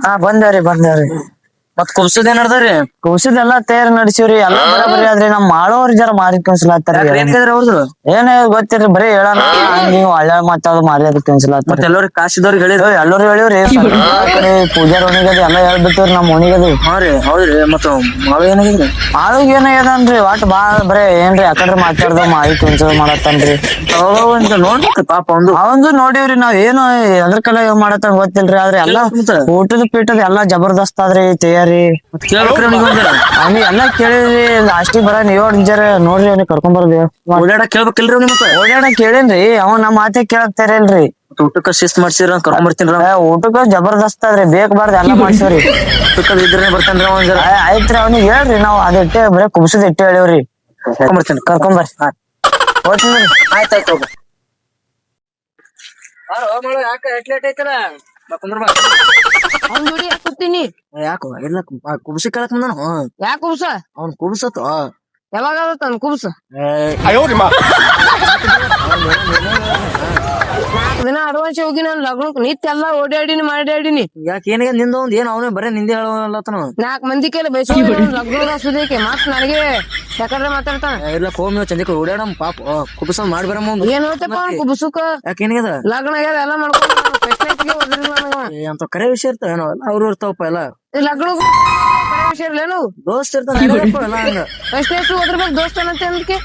ಹಾ ಬಂದೇವ್ರಿ ಮತ್ ಕುಬ್ಸದ್ ಏನ್ ನಡ್ದಾರಿ ಕುಸಿದೆಲ್ಲಾ ತಯಾರಿ ನಡ್ಸಿವ್ರಿ ಎಲ್ಲಾ ಬರಾಬರಿ ಆದ್ರಿ ನಮ್ ಮಾಡೋರ್ ಜರ ಮಾರಿ ಕನ್ಸಲಾತ್ತಾರ ಅವ್ರದ್ದು ಏನ್ ಗೊತ್ತಿರಿ ಬರೀ ಹೇಳೋಣ ಹಂಗ ಒಳ್ಳೆ ಮಾತಾಡ್ ಮಾರಿ ಅದಕ್ಕೆ ಕನ್ಸಲಾತ್ತಾರ ಮತ್ ಎಲ್ಲರೂ ಕಾಸಿದವ್ರಿಗೆ ಹೇಳಿದ್ರು ಎಲ್ಲರೂ ಹೇಳಿವ್ರಿ ಕಡೆ ಪೂಜಾರ್ ಓಣಿಗದು ಎಲ್ಲಾ ಹೇಳ್ಬಿಟ್ಟಿವ್ರಿ ನಮ್ ಓಣಿಗದು ಹಾ ರೀ ಹೌದ್ರಿ ಮತ್ತ ಮಾವ ಏನಾಗಿದ್ರಿ ಮಾಳಿಗ್ ಏನಾಗ್ಯದನ್ರಿ ಒಟ್ ಬಾಳ್ ಬರೇ ಏನ್ರಿ ಯಾಕಂದ್ರೆ ಮಾತಾಡ್ದ ಮಾಳಿ ಕೆಲ್ಸ ಮಾಡತ್ತನ್ರಿ ನೋಡ್ಬೇಕ ಪಾಪ ಅವಂದು ನೋಡಿವ್ರಿ ನಾವ್ ಏನು ಎದ್ರ ಕಲ ಮಾಡತ್ತ ಗೊತ್ತಿಲ್ರಿ ಆದ್ರೆ ಎಲ್ಲಾ ಊಟದ ಪೀಟದ ಎಲ್ಲಾ ಜಬರ್ದಸ್ತ್ ಆದ್ರಿ ತಯಾರಿ ಅವ್ನಿಗೆ ಎಲ್ಲಾ ಕೇಳಿದ್ರಿ ಲಾಸ್ಟಿಗ್ ಬರ ನೀವ್ ಜರ ನೋಡ್ರಿ ಅವ್ನಿಗೆ ಕರ್ಕೊಂಡ್ ಬರ್ದಿ ಓಡಾಡಕ್ ಕೇಳ್ಬೇಕಿಲ್ರಿ ನಿಮ್ಗೆ ಓಡಾಡಕ್ ಕೇಳೇನ್ರಿ ಅವ ನಮ್ ಮಾತೆ ಕೇಳಾಕ್ತಾರಲ್ರಿ ಊಟಕ್ಕ ಶಿಸ್ತ್ ಮಾಡ್ಸಿರ ಕರ್ಕೊಂಡ್ ಬರ್ತೀನ್ರ ಊಟಕ್ಕ ಜಬರ್ದಸ್ತ್ ಆದ್ರಿ ಬೇಕ್ ಬಾರ್ದ ಎಲ್ಲಾ ಮಾಡ್ಸವ್ರಿ ಊಟಕ್ಕ ಇದ್ರೆ ಬರ್ತಾನ್ರಿ ಅವ ಜರ ಆಯ್ತ್ರಿ ಅವ್ನಿಗೆ ಹೇಳ್ರಿ ನಾವ್ ಅದ್ ಇಟ್ಟೆ ಬರೀ ಕುಬ್ಸದ್ ಇಟ್ಟೆ ಹೇಳಿವ್ರಿ ಬರ್ತೀನಿ ಕರ್ಕೊಂಬರ್ರಿ ಹೋಗ್ತೀನಿ ಆಯ್ತಾಯ್ತು ಯಾಕ ಎಟ್ಲೇಟ್ ಐತಲ್ಲ ಅವ್ನ್ ಜೋಡಿ ಯಾಕೆ ಕೂತೀನಿ ಯಾಕೋ ಇಲ್ಲ ಕುಬ್ಸಿ ಕೇಳಕ್ ಬಂದಾನ ಯಾಕೆ ಕುಬ್ಸ ಅವ್ನ್ ಕುಬ್ಸತ್ತು ಯಾವಾಗ ಆಗತ್ತ ಕುಬ್ಸ ನಾಲ್ಕು ದಿನ ಅಡ್ವಾನ್ಸ್ ಹೋಗಿ ನಾನು ಲಗ್ನಕ್ ನಿತ್ಯ ಎಲ್ಲಾ ಓಡಾಡಿನಿ ಮಾಡ್ಯಾಡಿನಿ ಯಾಕೆ ಏನಾಗ ನಿಂದ ಒಂದ್ ಏನ್ ಅವನೇ ಬರೇ ನಿಂದೆ ಹೇಳತನ 4 ಮಂದಿ ಕೈಲಿ ಬೈಸೋ ಲಗ್ನದ ಸುದಕ್ಕೆ ಮತ್ ನನಗೆ ಯಾಕಂದ್ರೆ ಮಾತಾಡ್ತಾನ ಇಲ್ಲ ಹೋಮ್ ಚಂದಿಕ ಓಡಾಡಮ್ ಪಾಪ ಕುಬ್ಸ ಮಾಡಿ ಬರಮ್ಮ ಏನ್ ಹೇಳ್ತಪ್ಪ ಕುಬ್ಸುಕ ಯಾಕೆ ಏನಾಗದ ಲಗ್ನ ಆಗ್ಯದ ಎಲ್ಲ ಮಾಡ್ಕೊಂಡು ಅಂತ ಕರೆ ವಿಷಯ ಇರ್ತಾವ ಏನೋ ಅವ್ರು ಇರ್ತಾವಪ್ಪ ಎಲ್ಲ ಲಗ್ನ ವಿಷಯ ಇರ್ಲೇನು ದೋಸ್ತ್ ಇರ್ತಾವ ಎಲ್ಲ ಹಂಗ ಎಷ್ಟು ಹೋದ್ರಬೇಕು ದೋಸ್ತನಂತೆ ಅಂದಕ್ಕೆ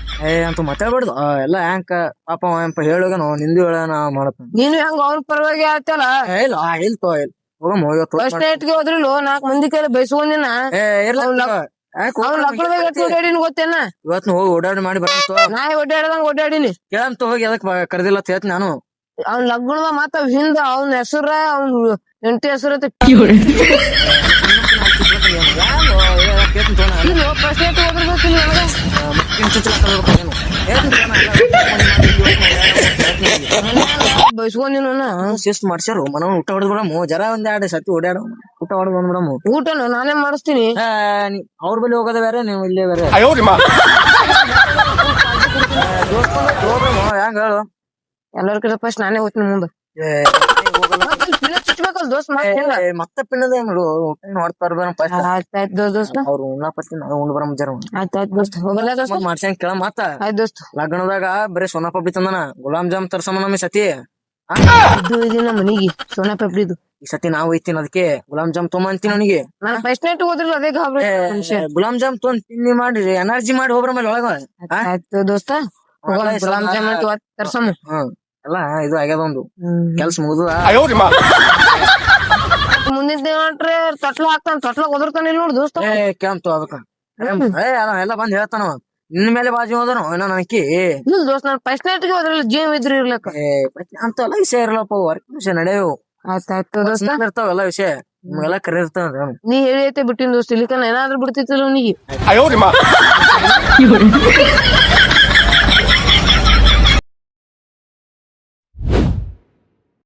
ಅಂತ ಮಾತಾಡ್ಬಾರ್ದು ಎಲ್ಲ ಹ್ಯಾಂಕ ಪಾಪ ಹೇಳೋಗನು ನಿಂದು ಹೇಳೋಣ ಮಾಡತ್ತ ನೀನು ಹೆಂಗ ಅವ್ರ ಪರವಾಗಿ ಆಯ್ತಲ್ಲ ಇಲ್ಲ ಇಲ್ತೋ ಹೋಗಮ್ಮ ಫಸ್ಟ್ ನೈಟ್ಗೆ ಹೋದ್ರಿಲ್ಲ 4 ಮಂದಿ ಕೈಲಿ ಬೈಸ್ಕೊಂಡಿನ ಓಡಾಡಿನ ಗೊತ್ತೇನ ಇವತ್ ಹೋಗಿ ಓಡಾಡಿ ಮಾಡಿ ಬರಂತ ನಾ ಓಡಾಡದಂಗ ಓಡಾಡಿನಿ ಕೇಳಂತ ಹೋಗಿ ಅದಕ್ ಕರೆದಿಲ್ಲ ಅಂತ ಹೇಳ್ತೀನಿ ನಾನು ಅವ್ನ ಲಗ್ನದ ಮತ್ತ ಹಿಂದ ಅವ್ನ ಹೆಸರ ಅವ್ನ ಹೆಂಡತಿ ಹೆಸರು ಫಸ್ಟ್ ನೈಟ್ ಹೋದ್ರಬೇಕಿಲ್ಲ ಬೈಸ್ಕೊಂಡಿನ ಶಿಸ್ತ್ ಮಾಡ್ಸ್ಯಾರು ಮನ ಊಟ ಹೊಡೆದ್ ಬಿಡಮ್ಮ ಜರ ಒಂದ್ 2 ಸತಿ ಓಡಾಡ ಊಟ ಹೊಡೆದ್ ಬಂದ್ಬಿಡಮ್ಮ ಊಟನ ನಾನೇ ಮಾಡಿಸ್ತೀನಿ ಅವ್ರ ಬಳಿ ಹೋಗೋದ ಬೇರೆ ನೀವು ಇಲ್ಲೇ ಬೇರೆ ಹೆಂಗ ಹೇಳು ಎಲ್ಲರಿಗಿಂತ ಫಸ್ಟ್ ನಾನೇ ಹೋಗ್ತೀನಿ ಮುಂದೆ ಚುಚ್ಬೇಕಲ್ ದೋಸ್ತ್ ಮತ್ತೆ ಪಿನ್ನದ ನೋಡು ಆಯ್ತಾಯ್ತು ದೋಸ್ತ ಅವ್ರು ಉಣ್ಣಾಪತ್ತಿ ನಾವು ಉಂಡ್ ಬರಮ್ ಜರ ಆಯ್ತಾಯ್ತು ದೋಸ್ತ ಹೋಗಲ್ಲ ದೋಸ್ತ ಮಾಡ್ಸ್ಯಾಂಗ ಕೇಳ ಮತ್ತ ಆಯ್ತು ದೋಸ್ತ ಲಗ್ನದಾಗ ಬರೀ ಸೋನಾ ಪಪ್ಡಿ ತಂದನ ಗುಲಾಬ್ ಜಾಮ್ ತರ್ಸಮ್ಮ ನಮ್ಮಿ ಸತಿ ಇದು ಇದೀನ ಮನಿಗೆ ಸೋನಾ ಪಪ್ಡಿದು ಈ ಸತಿ ನಾವು ಐತೀನಿ ಅದಕ್ಕೆ ಗುಲಾಬ್ ಜಾಮ್ ತೊಗೊಂಬ ಅಂತೀನಿ ಅವನಿಗೆ ನಾನು ಫಸ್ಟ್ ನೈಟ್ ಹೋದ್ರಲ್ಲ ಅದೇ ಗಾಬರಿ ಗುಲಾಬ್ ಜಾಮ್ ತೊಗೊಂಡ್ ತಿನ್ನಿ ಮಾಡಿ ಎನರ್ಜಿ ಮಾಡಿ ಹೋಗ್ರ ಮೇಲೆ ಒಳಗ ಆಯ್ತು ದೋಸ್ತ ಗುಲಾಬ್ ಜಾಮ್ ತರ್ಸಮ್ಮ ಎಲ್ಲ ಇದು ಆಗ್ಯದ ಒಂದು ಕೆಲ್ಸ ಮುಗಿದ ಮುಂದಿನ ದಿನ ತೊಟ್ಲ ಹಾಕ್ತಾನ ತೊಟ್ಲ ಒದರ್ತಾನ ಇಲ್ಲ ನೋಡು ದೋಸ್ತ ಕೇಳ್ತು ಅದಕ್ಕ ಎಲ್ಲ ಬಂದ್ ಹೇಳ್ತಾನ ನಿನ್ ಮೇಲೆ ಬಾಜು ಹೋದನು ಏನೋ ನನಕಿ ಇಲ್ಲ ದೋಸ್ತ ನಾನು ಫಸ್ಟ್ ನೈಟ್ಗೆ ಹೋದ್ರಲ್ಲ ಜೀವ ಇದ್ರು ಇರ್ಲಕ್ಕ ಅಂತ ಎಲ್ಲ ವಿಷಯ ಇರಲ್ಲಪ್ಪ ವರ್ಕ್ ವಿಷಯ ನಡೆಯವು ಆಯ್ತಾಯ್ತು ದೋಸ್ತ ಇರ್ತಾವ ಎಲ್ಲ ವಿಷಯ ನಿಮ್ಗೆಲ್ಲ ಕರೆ ಇರ್ತಾವ ನೀ ಹೇಳಿ ಐತೆ ಬಿಟ್ಟಿನ ದೋಸ್ತ ಇಲ್ಲಿಕನ ಏನಾದ್ರು ಬಿಡ್ತಿತ್ತಿಲ್ಲ ಅವನಿಗೆ